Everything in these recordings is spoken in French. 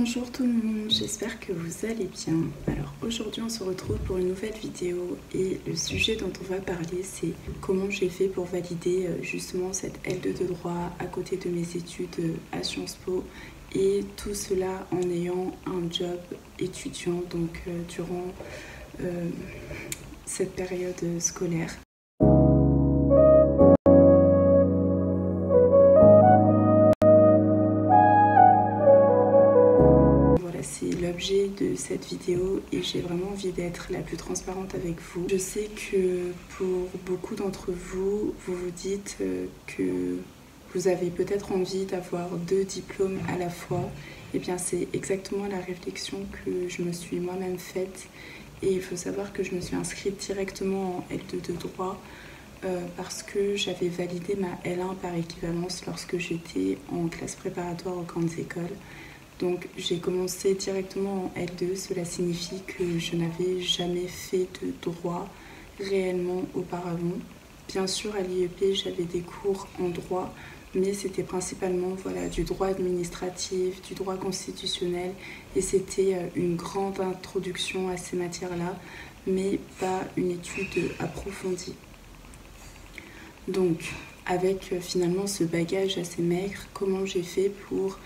Bonjour tout le monde, j'espère que vous allez bien. Alors aujourd'hui on se retrouve pour une nouvelle vidéo et le sujet dont on va parler c'est comment j'ai fait pour valider justement cette L2 de droit à côté de mes études à Sciences Po et tout cela en ayant un job étudiant donc durant cette période scolaire. C'est l'objet de cette vidéo et j'ai vraiment envie d'être la plus transparente avec vous. Je sais que pour beaucoup d'entre vous, vous vous dites que vous avez peut-être envie d'avoir 2 diplômes à la fois. Et bien c'est exactement la réflexion que je me suis moi-même faite. Et il faut savoir que je me suis inscrite directement en L2 de droit parce que j'avais validé ma L1 par équivalence lorsque j'étais en classe préparatoire aux grandes écoles. Donc j'ai commencé directement en L2, cela signifie que je n'avais jamais fait de droit réellement auparavant. Bien sûr à l'IEP j'avais des cours en droit, mais c'était principalement du droit administratif, du droit constitutionnel et c'était une grande introduction à ces matières-là, mais pas une étude approfondie. Donc avec finalement ce bagage assez maigre, comment j'ai fait pour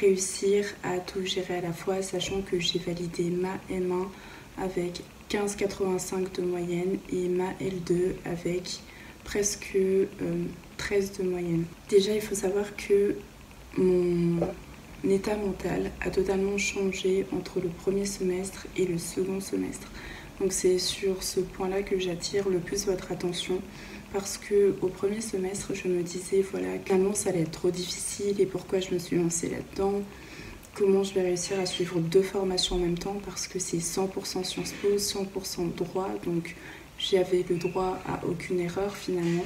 réussir à tout gérer à la fois, sachant que j'ai validé ma M1 avec 15,85 de moyenne et ma L2 avec presque 13 de moyenne. Déjà, il faut savoir que mon état mental a totalement changé entre le premier semestre et le second semestre. Donc c'est sur ce point-là que j'attire le plus votre attention parce qu'au premier semestre, je me disais, finalement ça allait être trop difficile et pourquoi je me suis lancée là-dedans, comment je vais réussir à suivre 2 formations en même temps parce que c'est 100% Sciences Po, 100% droit, donc j'avais le droit à aucune erreur finalement.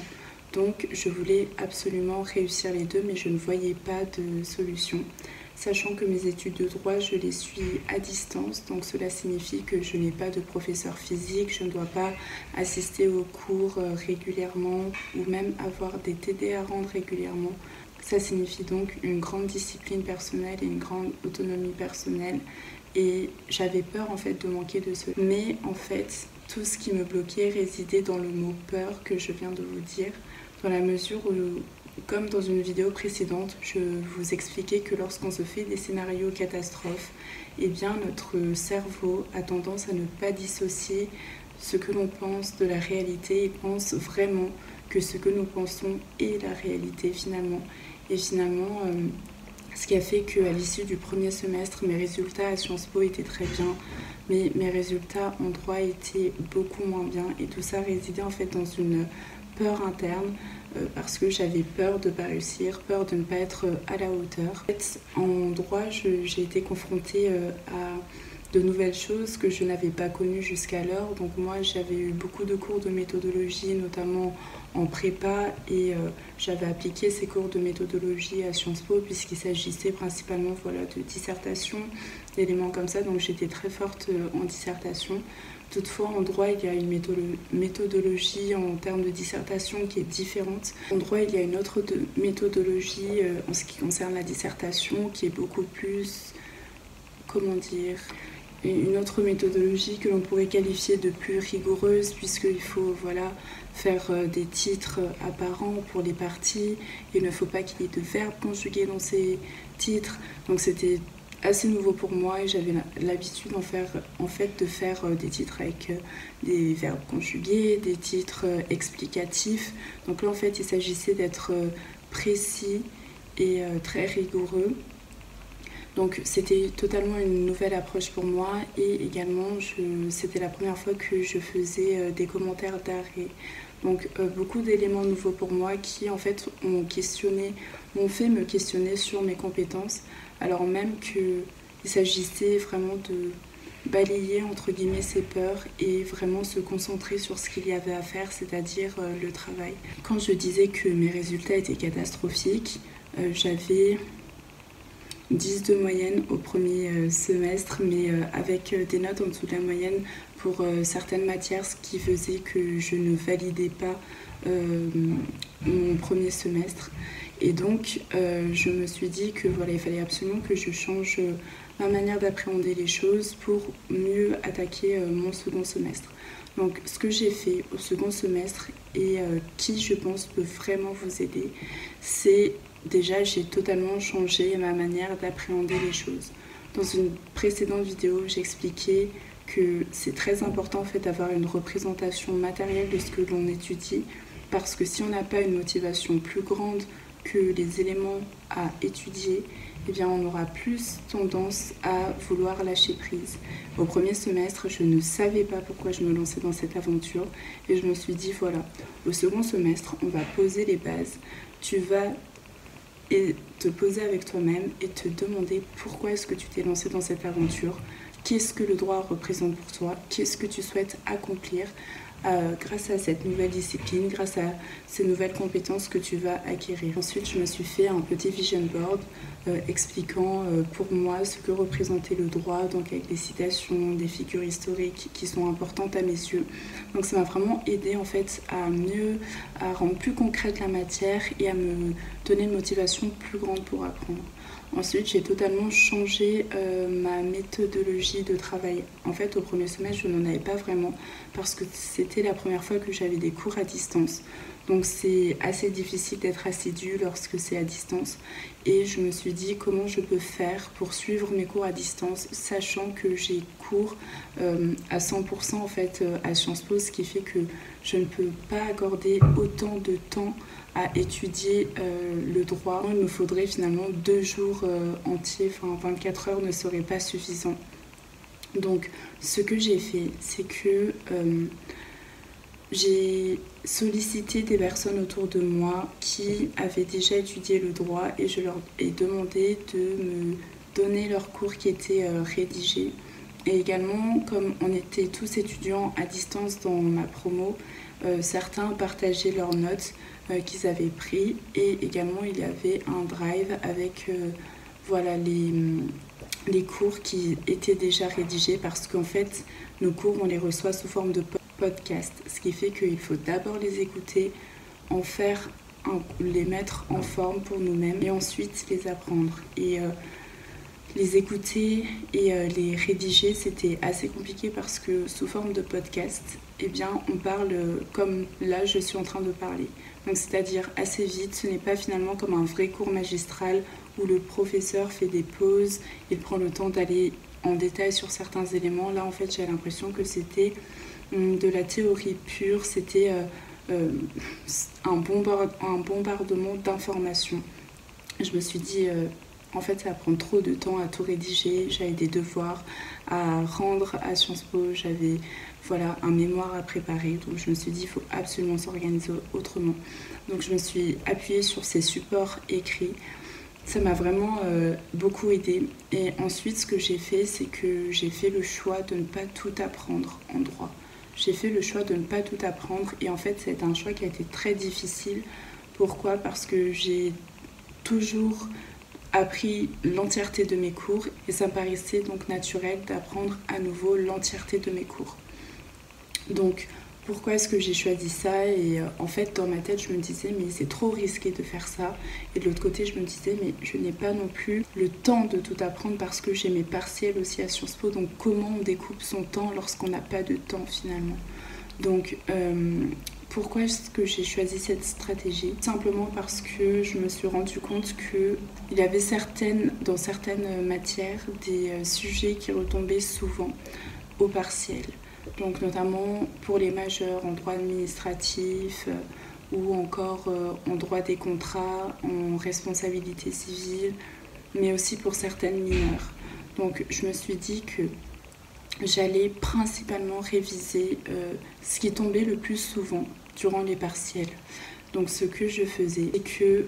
Donc je voulais absolument réussir les 2 mais je ne voyais pas de solution. Sachant que mes études de droit, je les suis à distance, donc cela signifie que je n'ai pas de professeur physique, je ne dois pas assister aux cours régulièrement ou même avoir des TD à rendre régulièrement. Ça signifie donc une grande discipline personnelle et une grande autonomie personnelle et j'avais peur en fait de manquer de ce. Mais en fait, tout ce qui me bloquait résidait dans le mot peur que je viens de vous dire, dans la mesure où comme dans une vidéo précédente, je vous expliquais que lorsqu'on se fait des scénarios catastrophes, eh bien notre cerveau a tendance à ne pas dissocier ce que l'on pense de la réalité et pense vraiment que ce que nous pensons est la réalité finalement. Et finalement, ce qui a fait qu'à l'issue du premier semestre, mes résultats à Sciences Po étaient très bien, mais mes résultats en droit étaient beaucoup moins bien. Et tout ça résidait en fait dans une peur interne parce que j'avais peur de ne pas réussir, peur de ne pas être à la hauteur. En fait, en droit, j'ai été confrontée à de nouvelles choses que je n'avais pas connues jusqu'alors. Donc moi, j'avais eu beaucoup de cours de méthodologie, notamment en prépa, et j'avais appliqué ces cours de méthodologie à Sciences Po puisqu'il s'agissait principalement de dissertation, d'éléments comme ça. Donc j'étais très forte en dissertation. Toutefois, en droit, il y a une méthodologie en termes de dissertation qui est différente. En droit, il y a une autre méthodologie en ce qui concerne la dissertation qui est beaucoup plus, une autre méthodologie que l'on pourrait qualifier de plus rigoureuse puisqu'il faut faire des titres apparents pour les parties. Il ne faut pas qu'il y ait de verbes conjugués dans ces titres. Donc c'était assez nouveau pour moi et j'avais l'habitude de faire des titres avec des verbes conjugués, des titres explicatifs. Donc là en fait il s'agissait d'être précis et très rigoureux. Donc c'était totalement une nouvelle approche pour moi et également c'était la première fois que je faisais des commentaires d'arrêt. Donc beaucoup d'éléments nouveaux pour moi qui en fait m'ont fait me questionner sur mes compétences, alors même qu'il s'agissait vraiment de balayer entre guillemets ces peurs et vraiment se concentrer sur ce qu'il y avait à faire, c'est-à-dire le travail. Quand je disais que mes résultats étaient catastrophiques, j'avais 10 de moyenne au premier semestre, mais avec des notes en dessous de la moyenne pour certaines matières, ce qui faisait que je ne validais pas mon premier semestre. Et donc je me suis dit que voilà, il fallait absolument que je change ma manière d'appréhender les choses pour mieux attaquer mon second semestre. Donc ce que j'ai fait au second semestre et qui je pense peut vraiment vous aider, c'est déjà j'ai totalement changé ma manière d'appréhender les choses. Dans une précédente vidéo, j'expliquais que c'est très important en fait d'avoir une représentation matérielle de ce que l'on étudie, parce que si on n'a pas une motivation plus grande que les éléments à étudier, eh bien on aura plus tendance à vouloir lâcher prise. Au premier semestre, je ne savais pas pourquoi je me lançais dans cette aventure et je me suis dit voilà, au second semestre, on va poser les bases. Tu vas te poser avec toi-même et te demander pourquoi est-ce que tu t'es lancé dans cette aventure, qu'est-ce que le droit représente pour toi, qu'est-ce que tu souhaites accomplir grâce à cette nouvelle discipline, grâce à ces nouvelles compétences que tu vas acquérir. Ensuite, je me suis fait un petit vision board expliquant pour moi ce que représentait le droit, donc avec des citations, des figures historiques qui sont importantes à mes yeux. Donc ça m'a vraiment aidé en fait à rendre plus concrète la matière et à me donner une motivation plus grande pour apprendre. Ensuite, j'ai totalement changé ma méthodologie de travail. En fait, au premier semestre, je n'en avais pas vraiment parce que c'était la première fois que j'avais des cours à distance. Donc c'est assez difficile d'être assidu lorsque c'est à distance. Et je me suis dit comment je peux faire pour suivre mes cours à distance, sachant que j'ai cours à 100% en fait à Sciences Po, ce qui fait que je ne peux pas accorder autant de temps à étudier le droit. Il me faudrait finalement 2 jours entiers, enfin 24 heures ne serait pas suffisant. Donc ce que j'ai fait, c'est que j'ai sollicité des personnes autour de moi qui avaient déjà étudié le droit et je leur ai demandé de me donner leurs cours qui étaient rédigés. Et également, comme on était tous étudiants à distance dans ma promo, certains partageaient leurs notes qu'ils avaient pris et également il y avait un drive avec voilà, les cours qui étaient déjà rédigés parce qu'en fait nos cours on les reçoit sous forme de podcast, ce qui fait qu'il faut d'abord les écouter, les mettre en forme pour nous-mêmes et ensuite les apprendre. Et les écouter et les rédiger, c'était assez compliqué parce que sous forme de podcast, eh bien, on parle comme là je suis en train de parler. Donc c'est-à-dire assez vite, ce n'est pas finalement comme un vrai cours magistral où le professeur fait des pauses, il prend le temps d'aller en détail sur certains éléments. Là en fait j'ai l'impression que c'était de la théorie pure, c'était un bombardement d'informations. Je me suis dit en fait ça va prendre trop de temps à tout rédiger, j'avais des devoirs à rendre à Sciences Po, j'avais voilà, un mémoire à préparer, donc je me suis dit il faut absolument s'organiser autrement. Donc je me suis appuyée sur ces supports écrits, ça m'a vraiment beaucoup aidée. Et ensuite ce que j'ai fait, c'est que j'ai fait le choix de ne pas tout apprendre en droit. J'ai fait le choix de ne pas tout apprendre et en fait c'est un choix qui a été très difficile. Pourquoi ? Parce que j'ai toujours appris l'entièreté de mes cours et ça me paraissait donc naturel d'apprendre à nouveau l'entièreté de mes cours. Donc pourquoi est-ce que j'ai choisi ça ? Et en fait dans ma tête je me disais mais c'est trop risqué de faire ça, et de l'autre côté je me disais mais je n'ai pas non plus le temps de tout apprendre parce que j'ai mes partiels aussi à Sciences Po, donc comment on découpe son temps lorsqu'on n'a pas de temps finalement. Donc pourquoi est-ce que j'ai choisi cette stratégie ? Simplement parce que je me suis rendu compte qu'il y avait dans certaines matières des sujets qui retombaient souvent au partiel. Donc notamment pour les majeurs en droit administratif ou encore en droit des contrats, en responsabilité civile, mais aussi pour certaines mineures. Donc je me suis dit que j'allais principalement réviser ce qui tombait le plus souvent durant les partiels. Donc ce que je faisais, c'est que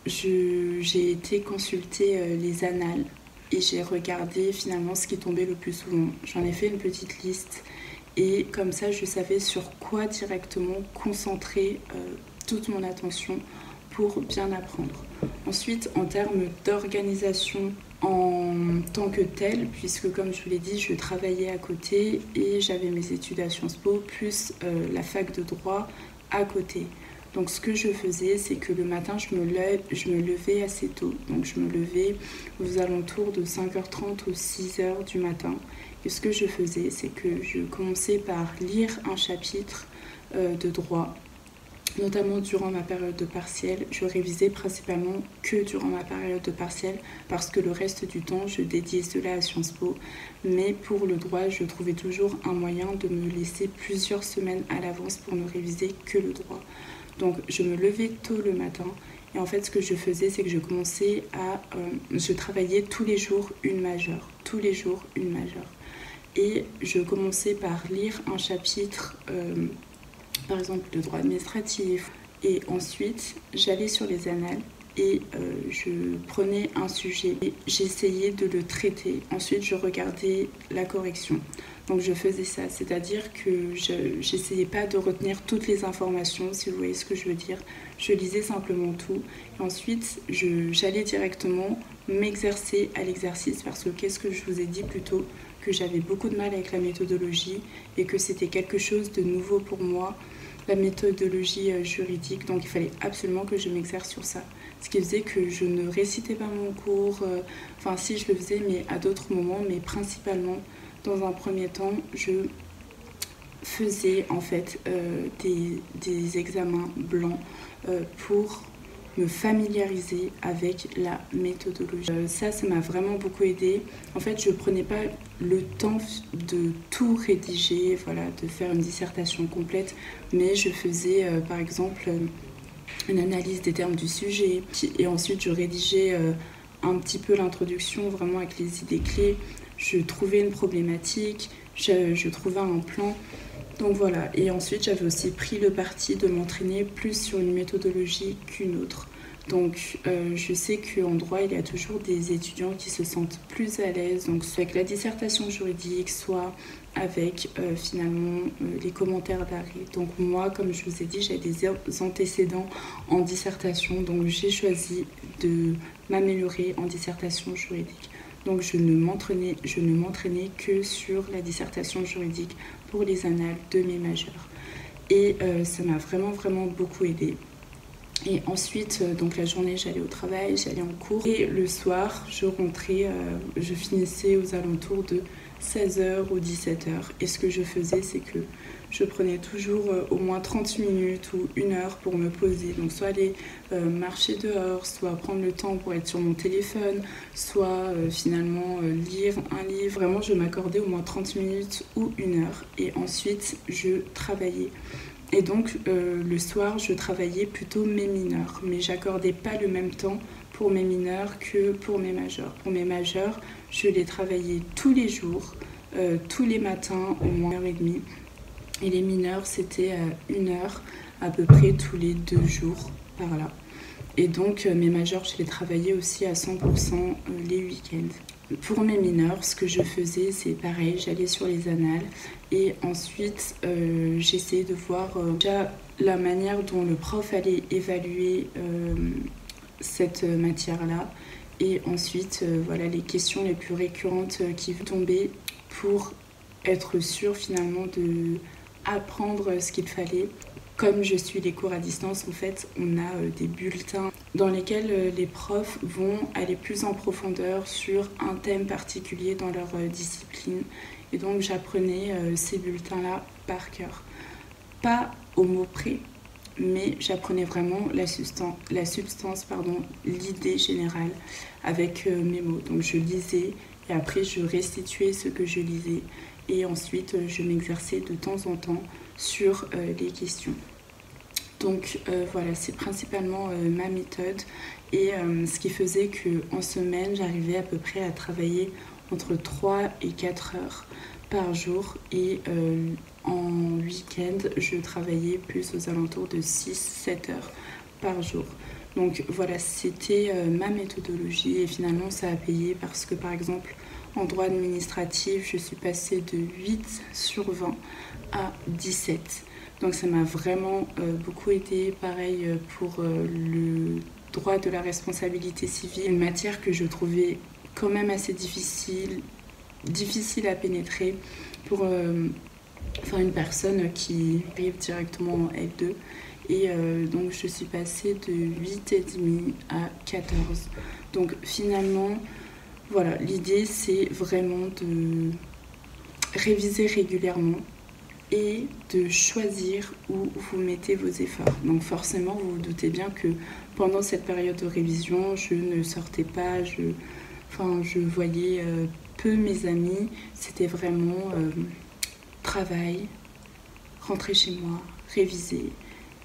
j'ai été consulter les annales et j'ai regardé finalement ce qui tombait le plus souvent. J'en ai fait une petite liste et comme ça je savais sur quoi directement concentrer toute mon attention pour bien apprendre. Ensuite, en termes d'organisation en tant que telle, puisque comme je vous l'ai dit, je travaillais à côté et j'avais mes études à Sciences Po plus la fac de droit à côté. Donc ce que je faisais, c'est que le matin, je me levais assez tôt. Donc je me levais aux alentours de 5h30 ou 6h du matin. Et ce que je faisais, c'est que je commençais par lire un chapitre de droit. Notamment durant ma période de partiel, je révisais principalement que durant ma période de partiel parce que le reste du temps, je dédiais cela à Sciences Po. Mais pour le droit, je trouvais toujours un moyen de me laisser plusieurs semaines à l'avance pour ne réviser que le droit. Donc je me levais tôt le matin et en fait ce que je faisais, c'est que je commençais je travaillais tous les jours une majeure. Tous les jours une majeure. Et je commençais par lire un chapitre... par exemple le droit administratif, et ensuite j'allais sur les annales et je prenais un sujet et j'essayais de le traiter. Ensuite je regardais la correction. Donc je faisais ça, c'est-à-dire que j'essayais pas de retenir toutes les informations, si vous voyez ce que je veux dire. Je lisais simplement tout et ensuite j'allais directement m'exercer à l'exercice parce que qu'est-ce que je vous ai dit plus tôt, que j'avais beaucoup de mal avec la méthodologie et que c'était quelque chose de nouveau pour moi, la méthodologie juridique, donc il fallait absolument que je m'exerce sur ça. Ce qui faisait que je ne récitais pas mon cours, enfin si je le faisais mais à d'autres moments, mais principalement dans un premier temps, je faisais en fait des examens blancs pour me familiariser avec la méthodologie. Ça m'a vraiment beaucoup aidé. En fait, je prenais pas le temps de tout rédiger, voilà, de faire une dissertation complète, mais je faisais par exemple une analyse des termes du sujet et ensuite je rédigeais un petit peu l'introduction vraiment avec les idées clés. Je trouvais une problématique, je trouvais un plan. Donc voilà, et ensuite j'avais aussi pris le parti de m'entraîner plus sur une méthodologie qu'une autre. Donc je sais qu'en droit, il y a toujours des étudiants qui se sentent plus à l'aise, donc soit avec la dissertation juridique, soit avec finalement les commentaires d'arrêt. Donc moi, comme je vous ai dit, j'ai des antécédents en dissertation, donc j'ai choisi de m'améliorer en dissertation juridique. Donc je ne m'entraînais que sur la dissertation juridique pour les annales de mes majeurs. Et ça m'a vraiment beaucoup aidé. Et ensuite, donc la journée, j'allais au travail, j'allais en cours. Et le soir, je rentrais, je finissais aux alentours de 16h ou 17h. Et ce que je faisais, c'est que je prenais toujours au moins 30 minutes ou 1 heure pour me poser. Donc soit aller marcher dehors, soit prendre le temps pour être sur mon téléphone, soit finalement lire un livre. Vraiment, je m'accordais au moins 30 minutes ou 1 heure. Et ensuite, je travaillais. Et donc le soir, je travaillais plutôt mes mineurs, mais j'accordais pas le même temps pour mes mineurs que pour mes majeurs. Pour mes majeurs, je les travaillais tous les jours, tous les matins, au moins 1h30. Et les mineurs, c'était 1 heure à peu près tous les 2 jours par là. Et donc mes majeurs, je les travaillais aussi à 100% les week-ends. Pour mes mineurs, ce que je faisais, c'est pareil, j'allais sur les annales et ensuite j'essayais de voir déjà la manière dont le prof allait évaluer cette matière-là et ensuite voilà les questions les plus récurrentes qui vont tomber pour être sûr finalement de apprendre ce qu'il fallait. Comme je suis les cours à distance, en fait, on a des bulletins dans lesquels les profs vont aller plus en profondeur sur un thème particulier dans leur discipline. Et donc, j'apprenais ces bulletins-là par cœur. Pas au mot près, mais j'apprenais vraiment la substance, l'idée générale avec mes mots. Donc, je lisais et après, je restituais ce que je lisais. Et ensuite, je m'exerçais de temps en temps sur les questions. Donc voilà, c'est principalement ma méthode et ce qui faisait qu'en semaine, j'arrivais à peu près à travailler entre 3 et 4 heures par jour et en week-end, je travaillais plus aux alentours de 6-7 heures par jour. Donc voilà, c'était ma méthodologie et finalement ça a payé parce que par exemple en droit administratif, je suis passée de 8/20 à 17. Donc ça m'a vraiment beaucoup aidé. Pareil pour le droit de la responsabilité civile, une matière que je trouvais quand même assez difficile à pénétrer pour une personne qui arrive directement en L2. Et donc je suis passée de 8,5 à 14. Donc finalement, voilà, l'idée c'est vraiment de réviser régulièrement et de choisir où vous mettez vos efforts. Donc forcément, vous vous doutez bien que pendant cette période de révision, je ne sortais pas, je voyais peu mes amis. C'était vraiment travail, rentrer chez moi, réviser.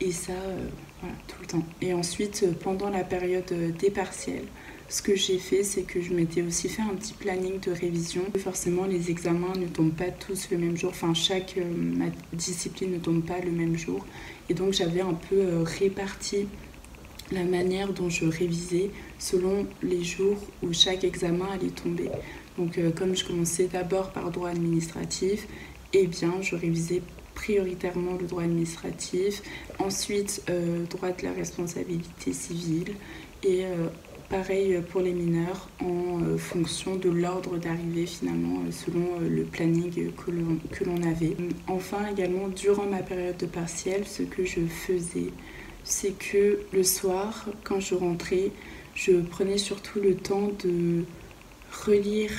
Et ça, voilà, tout le temps. Et ensuite, pendant la période des partiels, ce que j'ai fait, c'est que je m'étais aussi fait un petit planning de révision. Forcément, les examens ne tombent pas tous le même jour. Enfin, chaque discipline ne tombe pas le même jour. Et donc, j'avais un peu réparti la manière dont je révisais selon les jours où chaque examen allait tomber. Donc, comme je commençais d'abord par droit administratif, eh bien, je révisais prioritairement le droit administratif, ensuite droit de la responsabilité civile et pareil pour les mineurs en fonction de l'ordre d'arrivée finalement selon le planning que l'on avait. Enfin également durant ma période de partiel, ce que je faisais, c'est que le soir quand je rentrais, je prenais surtout le temps de relire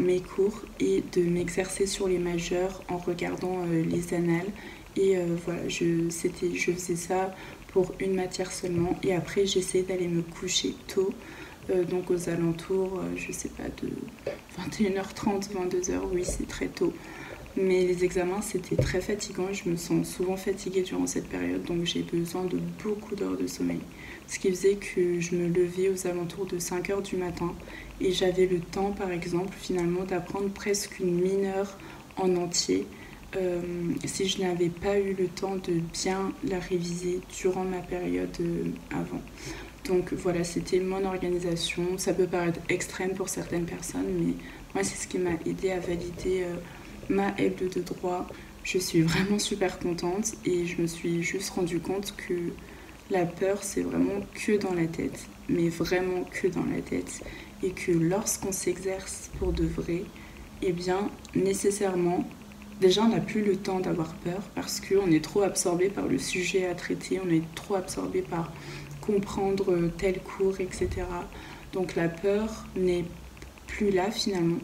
mes cours et de m'exercer sur les majeurs en regardant les annales. Et voilà, je faisais ça pour une matière seulement. Et après, j'essayais d'aller me coucher tôt, donc aux alentours, je sais pas, de 21h30, 22h, oui, c'est très tôt. Mais les examens, c'était très fatigant. Je me sens souvent fatiguée durant cette période, donc j'ai besoin de beaucoup d'heures de sommeil. Ce qui faisait que je me levais aux alentours de 5h du matin et j'avais le temps, par exemple, finalement, d'apprendre presque une mineure en entier si je n'avais pas eu le temps de bien la réviser durant ma période avant. Donc voilà, c'était mon organisation. Ça peut paraître extrême pour certaines personnes, mais moi, c'est ce qui m'a aidé à valider ma L2 de droit. Je suis vraiment super contente et je me suis juste rendu compte que la peur, c'est vraiment que dans la tête, mais vraiment que dans la tête. Et que lorsqu'on s'exerce pour de vrai, eh bien, nécessairement, déjà, on n'a plus le temps d'avoir peur parce qu'on est trop absorbé par le sujet à traiter, on est trop absorbé par comprendre tel cours, etc. Donc la peur n'est plus là finalement.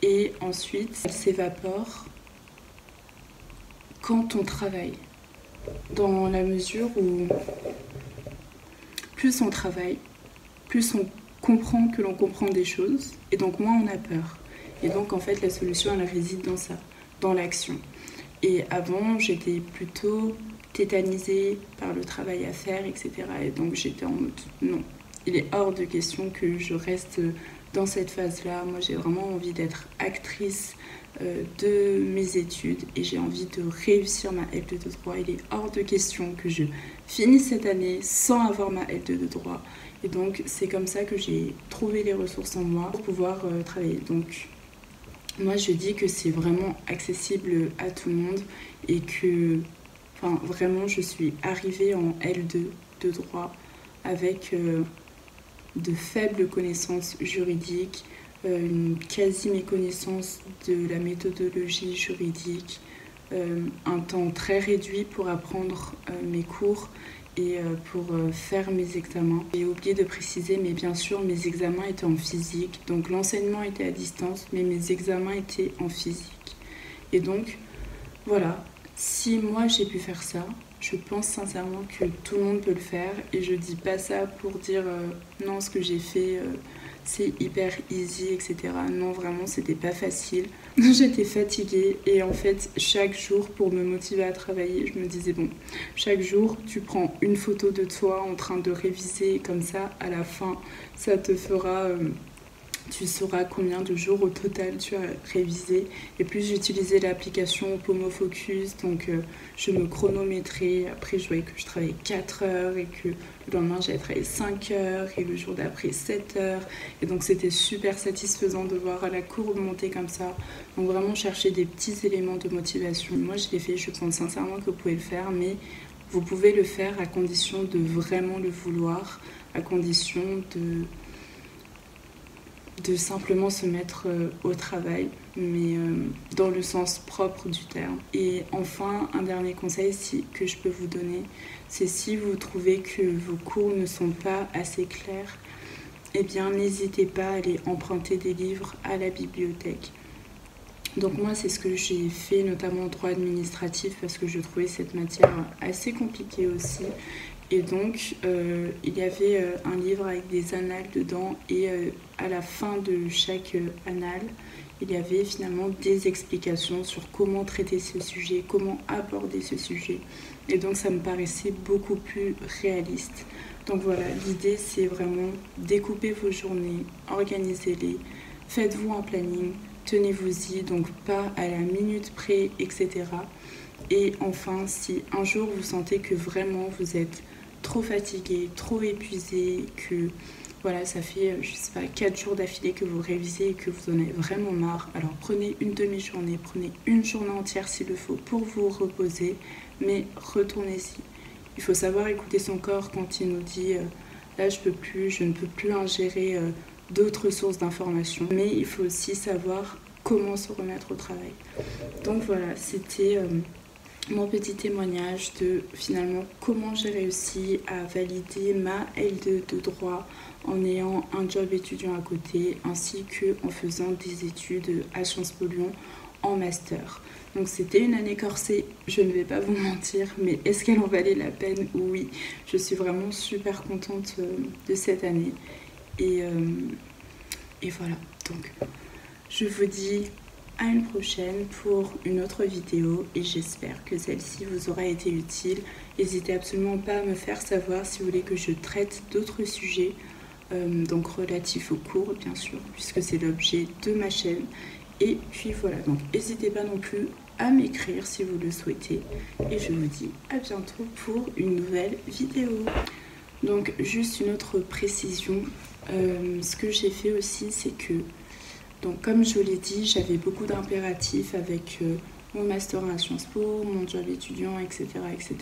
Et ensuite, elle s'évapore quand on travaille. Dans la mesure où plus on travaille, plus on comprend que l'on comprend des choses, et donc moins on a peur. Et donc en fait, la solution, elle réside dans ça, dans l'action. Et avant, j'étais plutôt tétanisée par le travail à faire, etc. Et donc j'étais en mode, non, il est hors de question que je reste dans cette phase-là. Moi, j'ai vraiment envie d'être actrice de mes études et j'ai envie de réussir ma L2 de droit. Il est hors de question que je finisse cette année sans avoir ma L2 de droit. Et donc, c'est comme ça que j'ai trouvé les ressources en moi pour pouvoir travailler. Donc, moi, je dis que c'est vraiment accessible à tout le monde et que, enfin, vraiment, je suis arrivée en L2 de droit avec de faibles connaissances juridiques, une quasi-méconnaissance de la méthodologie juridique, un temps très réduit pour apprendre mes cours et pour faire mes examens. J'ai oublié de préciser, mais bien sûr, mes examens étaient en physique. Donc l'enseignement était à distance, mais mes examens étaient en physique. Et donc, voilà, si moi j'ai pu faire ça, je pense sincèrement que tout le monde peut le faire. Et je dis pas ça pour dire non, ce que j'ai fait c'est hyper easy, etc. Non, vraiment, c'était pas facile. J'étais fatiguée et en fait, chaque jour, pour me motiver à travailler, je me disais, bon, chaque jour, tu prends une photo de toi en train de réviser, comme ça, à la fin, ça te fera... tu sauras combien de jours au total tu as révisé. Et plus j'utilisais l'application Pomo Focus, donc je me chronométrais. Après, je voyais que je travaillais 4 heures et que le lendemain, j'avais travaillé 5 heures et le jour d'après 7 heures. Et donc, c'était super satisfaisant de voir la courbe monter comme ça. Donc, vraiment chercher des petits éléments de motivation. Moi, je l'ai fait, je pense sincèrement que vous pouvez le faire, mais vous pouvez le faire à condition de vraiment le vouloir, à condition de de simplement se mettre au travail, mais dans le sens propre du terme. Et enfin, un dernier conseil que je peux vous donner, c'est si vous trouvez que vos cours ne sont pas assez clairs, eh bien n'hésitez pas à aller emprunter des livres à la bibliothèque. Donc moi, c'est ce que j'ai fait, notamment en droit administratif, parce que je trouvais cette matière assez compliquée aussi. Et donc, il y avait un livre avec des annales dedans, et à la fin de chaque annale, il y avait finalement des explications sur comment traiter ce sujet, comment aborder ce sujet. Et donc, ça me paraissait beaucoup plus réaliste. Donc voilà, l'idée, c'est vraiment découper vos journées, organisez-les, faites-vous un planning, tenez-vous-y, donc pas à la minute près, etc. Et enfin, si un jour vous sentez que vraiment vous êtes trop fatigué, trop épuisé, que voilà, ça fait, je sais pas, 4 jours d'affilée que vous révisez et que vous en avez vraiment marre, alors prenez une demi-journée, prenez une journée entière s'il le faut pour vous reposer, mais retournez-y. Il faut savoir écouter son corps quand il nous dit là je ne peux plus ingérer d'autres sources d'informations, mais il faut aussi savoir comment se remettre au travail. Donc voilà, c'était mon petit témoignage de finalement comment j'ai réussi à valider ma L2 de droit en ayant un job étudiant à côté, ainsi qu'en faisant des études à Sciences Po Lyon en master. Donc c'était une année corsée, je ne vais pas vous mentir, mais est-ce qu'elle en valait la peine? Oui, je suis vraiment super contente de cette année. Et voilà, donc je vous dis à une prochaine pour une autre vidéo et j'espère que celle-ci vous aura été utile. N'hésitez absolument pas à me faire savoir si vous voulez que je traite d'autres sujets, donc relatifs aux cours bien sûr, puisque c'est l'objet de ma chaîne. Et puis voilà, donc n'hésitez pas non plus à m'écrire si vous le souhaitez. Et je vous dis à bientôt pour une nouvelle vidéo. Donc juste une autre précision, ce que j'ai fait aussi c'est que, donc comme je vous l'ai dit, j'avais beaucoup d'impératifs avec mon master à Sciences Po, mon job étudiant, etc. etc.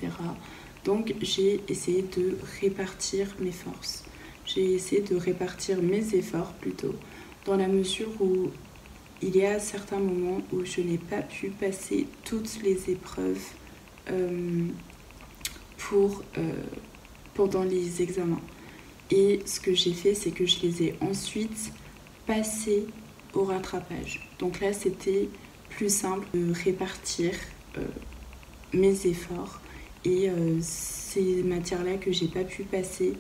Donc j'ai essayé de répartir mes forces. J'ai essayé de répartir mes efforts plutôt, dans la mesure où il y a certains moments où je n'ai pas pu passer toutes les épreuves pendant les examens. Et ce que j'ai fait, c'est que je les ai ensuite passées au rattrapage. Donc là, c'était plus simple de répartir mes efforts. Et ces matières-là que j'ai pas pu passer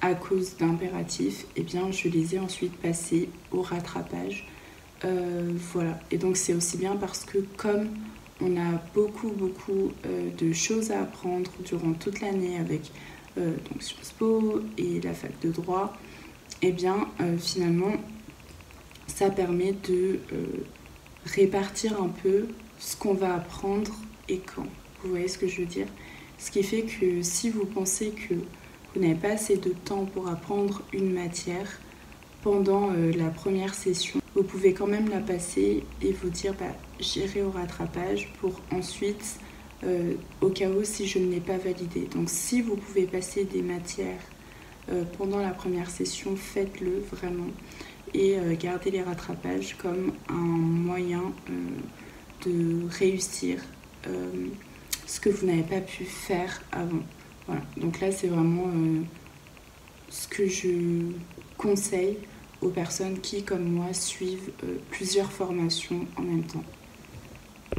à cause d'impératifs, eh bien, je les ai ensuite passées au rattrapage. Voilà, et donc c'est aussi bien parce que comme on a beaucoup de choses à apprendre durant toute l'année avec donc Sciences Po et la fac de droit, et bien finalement ça permet de répartir un peu ce qu'on va apprendre et quand. Vous voyez ce que je veux dire? Ce qui fait que si vous pensez que vous n'avez pas assez de temps pour apprendre une matière pendant la première session, vous pouvez quand même la passer et vous dire j'irai au rattrapage pour ensuite, au cas où si je ne l'ai pas validé. Donc si vous pouvez passer des matières pendant la première session, faites-le vraiment et gardez les rattrapages comme un moyen de réussir ce que vous n'avez pas pu faire avant. Voilà, donc là c'est vraiment ce que je conseille aux personnes qui, comme moi, suivent plusieurs formations en même temps.